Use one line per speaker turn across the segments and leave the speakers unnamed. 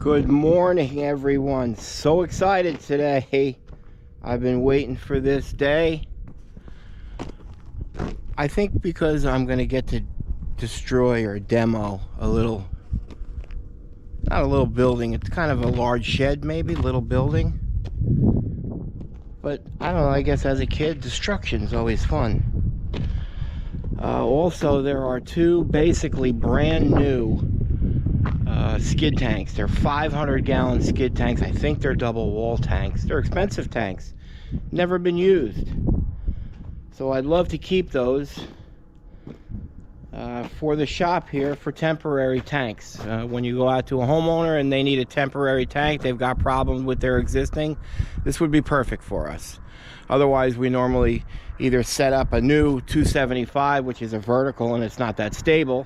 Good morning, everyone. So excited today. I've been waiting for this day. I think because I'm going to get to destroy or demo a little, not a little building, it's kind of a large shed maybe, little building. But I don't know, I guess as a kid, destruction is always fun. Also, there are two basically brand new skid tanks. They're 500-gallon skid tanks. I think they're double wall tanks. They're expensive tanks. Never been used. So I'd love to keep those for the shop here for temporary tanks. When you go out to a homeowner and they need a temporary tank, they've got problems with their existing, this would be perfect for us. Otherwise, we normally either set up a new 275, which is a vertical and it's not that stable.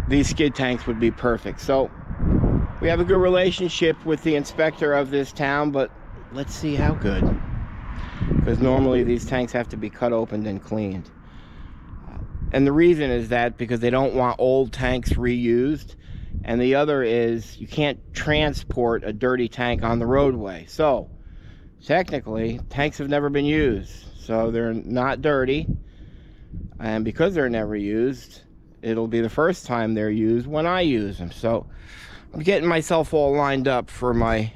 These skid tanks would be perfect. So we have a good relationship with the inspector of this town, but let's see how good. Because normally these tanks have to be cut open and cleaned. And the reason is that because they don't want old tanks reused. And the other is you can't transport a dirty tank on the roadway. So technically, tanks have never been used. So they're not dirty. And because they're never used, it'll be the first time they're used when I use them. So I'm getting myself all lined up for my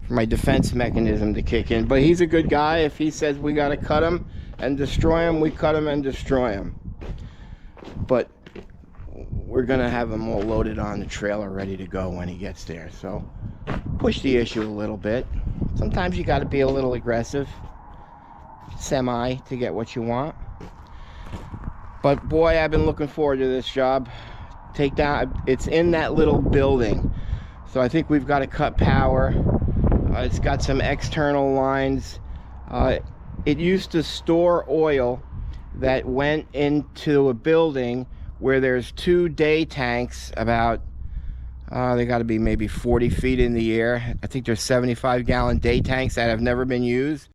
defense mechanism to kick in. But he's a good guy. If he says we got to cut him and destroy him, we cut him and destroy him. But we're going to have him all loaded on the trailer ready to go when he gets there. So push the issue a little bit. Sometimes you got to be a little aggressive, semi, to get what you want. But boy, I've been looking forward to this job. Take down, it's in that little building. So I think we've got to cut power. It's got some external lines. It used to store oil that went into a building where there's two day tanks about, they got to be maybe 40 feet in the air. I think there's 75-gallon day tanks that have never been used.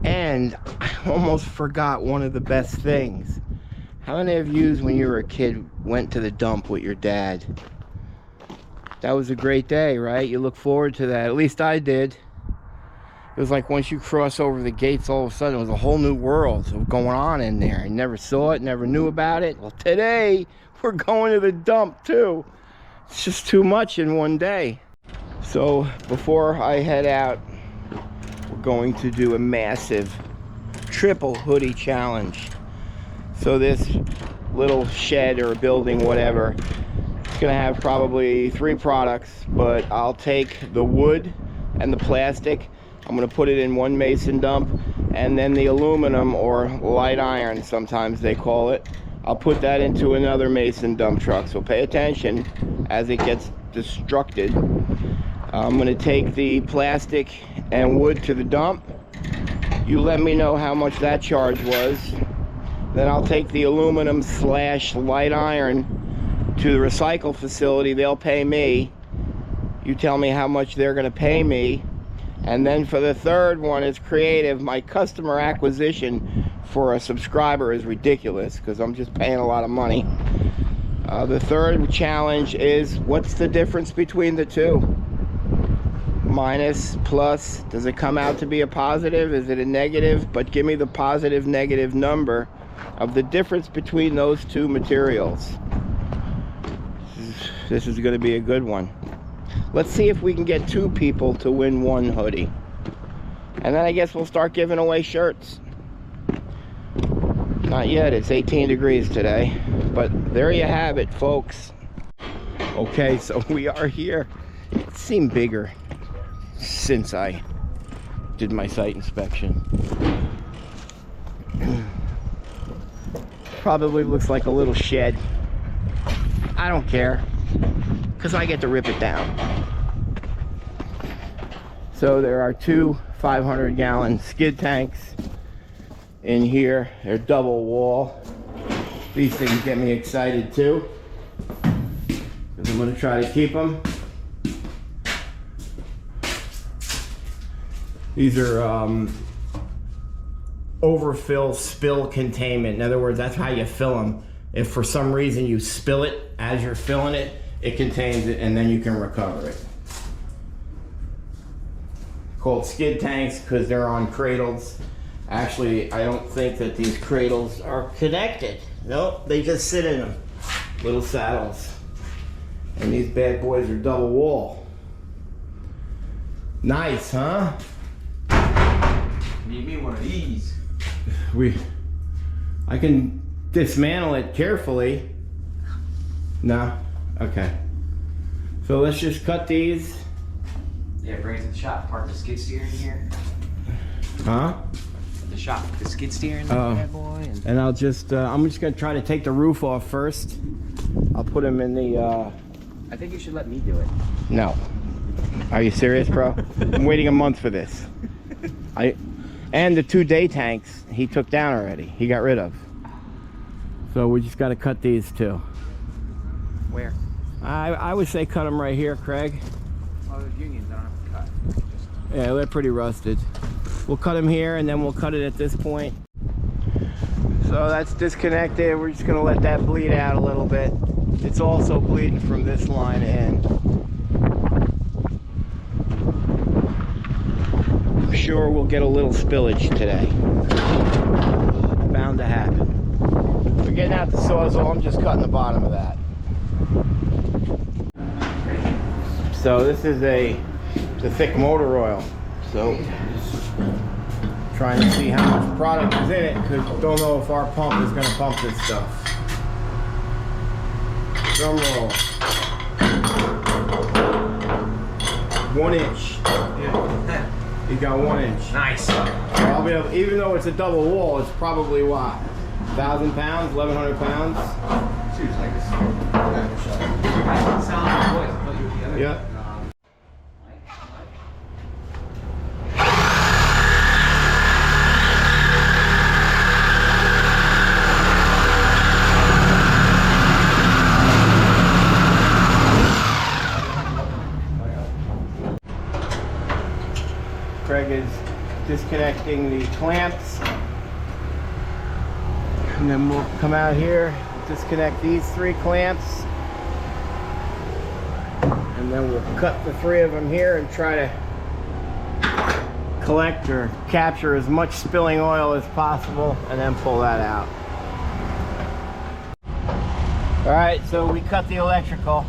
And I almost forgot one of the best things. How many of you, when you were a kid, went to the dump with your dad? That was a great day, right? You look forward to that. At least I did. It was like once you cross over the gates, all of a sudden it was a whole new world going on in there. I never saw it, never knew about it. Well, today we're going to the dump too. It's just too much in one day. So before I head out, we're going to do a massive triple hoodie challenge. So this little shed or building, whatever, it's gonna have probably 3 products, but I'll take the wood and the plastic. I'm gonna put it in one mason dump, and then the aluminum, or light iron sometimes they call it, I'll put that into another mason dump truck. So pay attention as it gets destructed. I'm gonna take the plastic and wood to the dump. You let me know how much that charge was. Then I'll take the aluminum / light iron to the recycle facility. They'll pay me. You tell me how much they're gonna pay me. And then for the third one, it's creative. My customer acquisition for a subscriber is ridiculous because I'm just paying a lot of money. The third challenge is, what's the difference between the two? Minus, plus, does it come out to be a positive? Is it a negative? But give me the positive, negative number of the difference between those two materials. This is going to be a good one. Let's see if we can get 2 people to win 1 hoodie. And then I guess we'll start giving away shirts. Not yet, it's 18 degrees today. But there you have it, folks. Okay, so we are here. It seemed bigger since I did my site inspection. Probably looks like a little shed. I don't care, because I get to rip it down. So there are 2 500-gallon skid tanks in here. They're double wall. These things get me excited too, because I'm going to try to keep them. These are overfill spill containment. In other words, that's how you fill them. If for some reason you spill it as you're filling it, it contains it, and then you can recover it. Called skid tanks because they're on cradles. Actually, I don't think that these cradles are connected. Nope, they just sit in them. Little saddles. And these bad boys are double wall. Nice, huh?
Need me one of these.
I can dismantle it carefully. No? Okay. So let's just cut these.
Yeah, bring it to the shop. Park the skid steer in here.
Huh?
At the shop, the skid steer in
Oh.
there, boy.
And I'll just, I'm just gonna try to take the roof off first. I'll put them in the,
I think you should let me do it.
No. Are you serious, bro? I'm waiting a month for this. And the 2 day tanks he took down already. He got rid of. So we just got to cut these too.
Where?
I would say cut them right here, Craig.
Oh, there's unions. I don't have to cut.
Yeah, they're pretty rusted. We'll cut them here and then we'll cut it at this point. So that's disconnected. We're just going to let that bleed out a little bit. It's also bleeding from this line in. I'm sure we'll get a little spillage today. Bound to happen. We're getting out the Sawzall. I'm just cutting the bottom of that. So this is it's a thick motor oil. So trying to see how much product is in it because don't know if our pump is going to pump this stuff. Drum roll. 1 inch.
Yeah.
You got 1 inch.
Nice.
So I'll be able, even though it's a double wall, it's probably what? 1,000 pounds, 1,100 pounds?
Seems like this. I sound like a voice. I thought you were the other.
Yeah. Craig is disconnecting the clamps, and then we'll come out here, disconnect these 3 clamps, and then we'll cut the 3 of them here and try to collect or capture as much spilling oil as possible and then pull that out. All right, so we cut the electrical.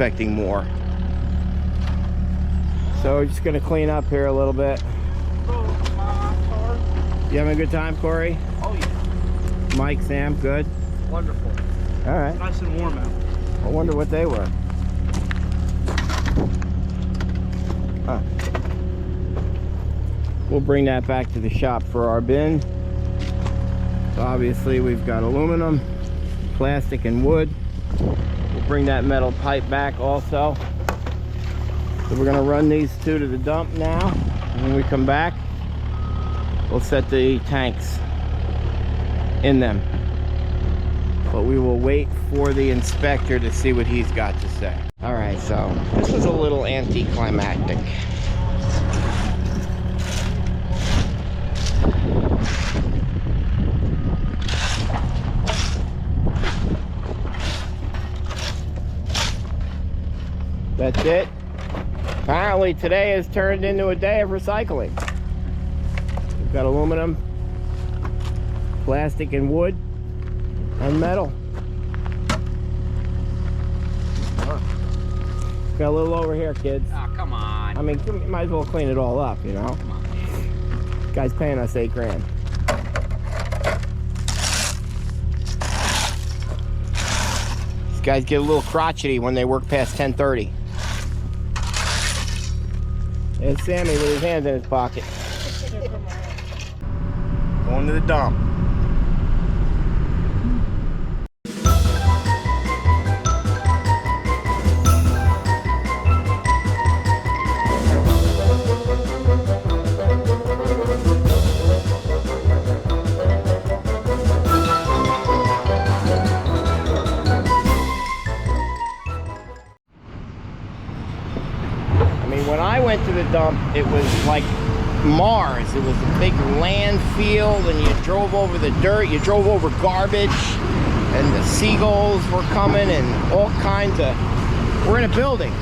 expecting more. So we're just gonna clean up here a little bit. You having a good time, Corey?
Oh yeah.
Mike, Sam, good?
Wonderful.
All right.
Nice and warm out.
I wonder what they were. Huh. We'll bring that back to the shop for our bin. So obviously we've got aluminum, plastic, and wood. We'll bring that metal pipe back also. So we're gonna run these two to the dump now. And when we come back, we'll set the tanks in them. But we will wait for the inspector to see what he's got to say. All right, so this was a little anticlimactic. That's it. Apparently today has turned into a day of recycling. We've got aluminum, plastic, and wood, and metal. Got a little over here, kids.
Oh, come on.
I mean, you might as well clean it all up, you know?
Come on, man.
Guy's paying us $8 grand. These guys get a little crotchety when they work past 10:30. There's Sammy with his hands in his pocket. Going to the dump. When I went to the dump, it was like Mars. It was a big landfill, and you drove over the dirt, you drove over garbage, and the seagulls were coming, and all kinds of... We're in a building.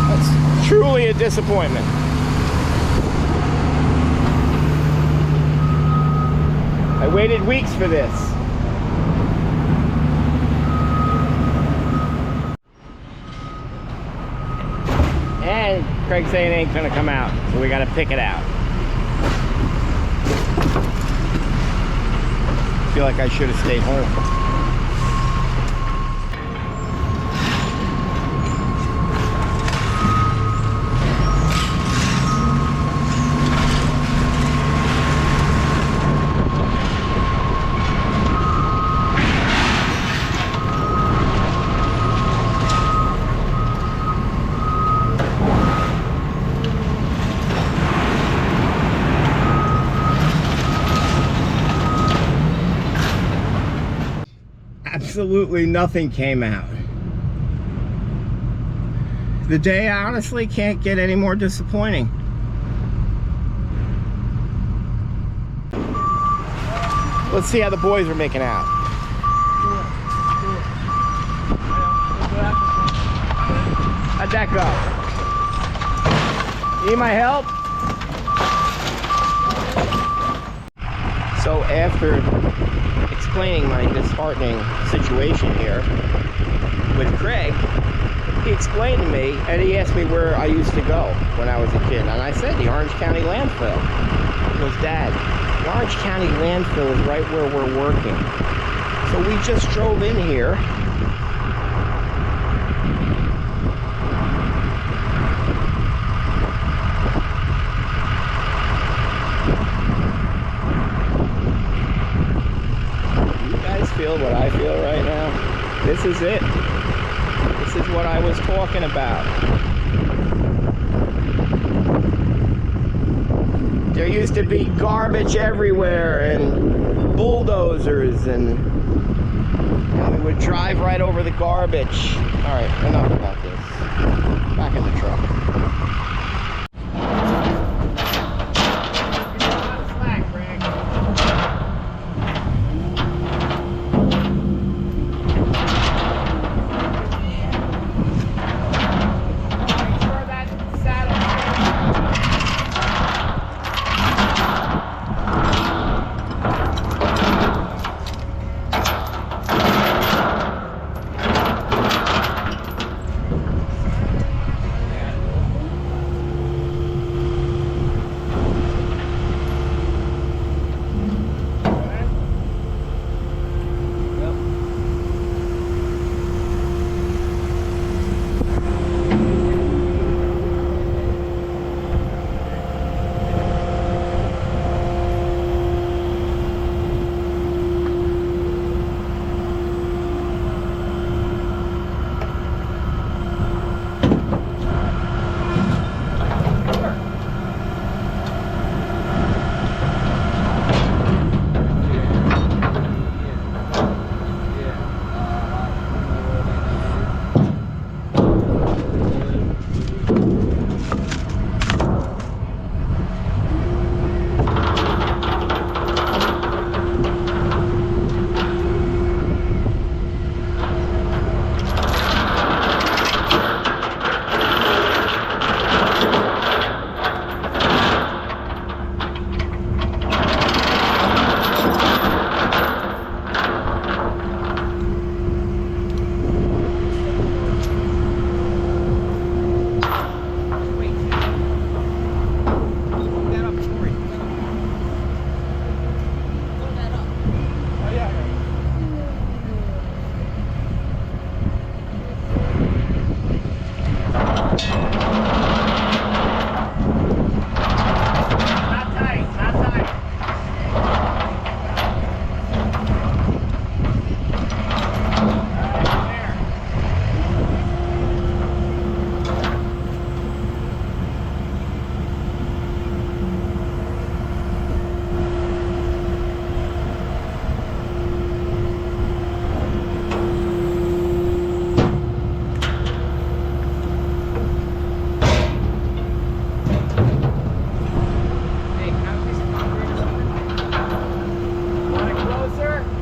That's truly a disappointment. I waited weeks for this. And Craig's saying it ain't gonna come out, so we gotta pick it out. I feel like I should have stayed home. Absolutely nothing came out. The day honestly can't get any more disappointing. Let's see how the boys are making out. How'd that go? Need my help? So after explaining my disheartening situation here with Craig, he explained to me, and he asked me where I used to go when I was a kid, and I said the Orange County landfill. He goes, Dad, the Orange County landfill is right where we're working. So we just drove in here. Feel what I feel right now. This is it. This is what I was talking about. There used to be garbage everywhere and bulldozers, and we would drive right over the garbage. All right, enough about this. Back in the truck.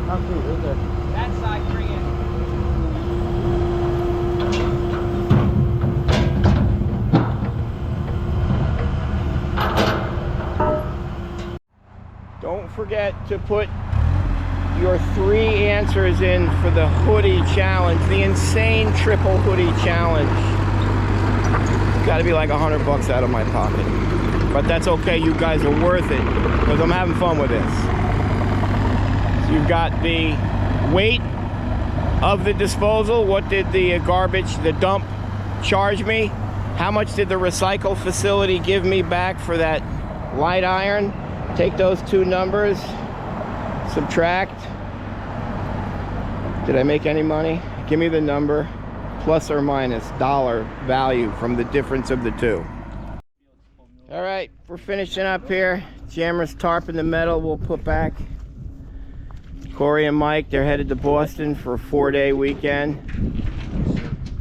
Concrete right there.
That side, bring in.
Don't forget to put your 3 answers in for the hoodie challenge, the insane triple hoodie challenge. It's got to be like $100 out of my pocket, but that's okay. You guys are worth it because I'm having fun with this. So you've got the weight of the disposal. What did the garbage, the dump, charge me? How much did the recycle facility give me back for that light iron? Take those 2 numbers, subtract. Did I make any money? Give me the number, plus or minus dollar value from the difference of the 2. All right, we're finishing up here. Jammer's tarp in the metal we'll put back. Corey and Mike, they're headed to Boston for a 4-day weekend.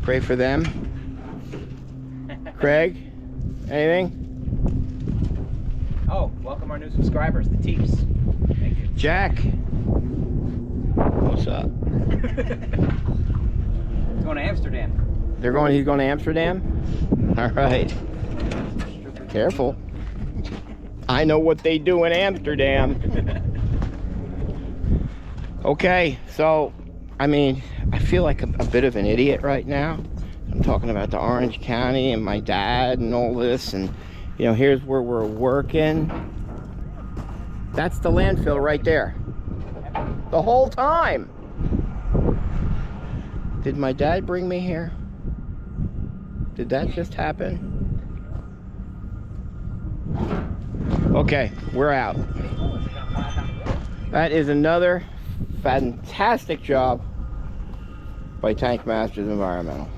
Pray for them. Craig, anything?
Oh, welcome our new subscribers, the Teeps. Thank you.
Jack, what's up?
He's going to Amsterdam.
He's going to Amsterdam? All right. Careful. I know what they do in Amsterdam. Okay, so, I mean, I feel like a bit of an idiot right now. I'm talking about the Orange County and my dad and all this, and, you know, here's where we're working. That's the landfill right there. The whole time. Did my dad bring me here? Did that just happen? Okay, we're out. That is another fantastic job by Tank Masters Environmental.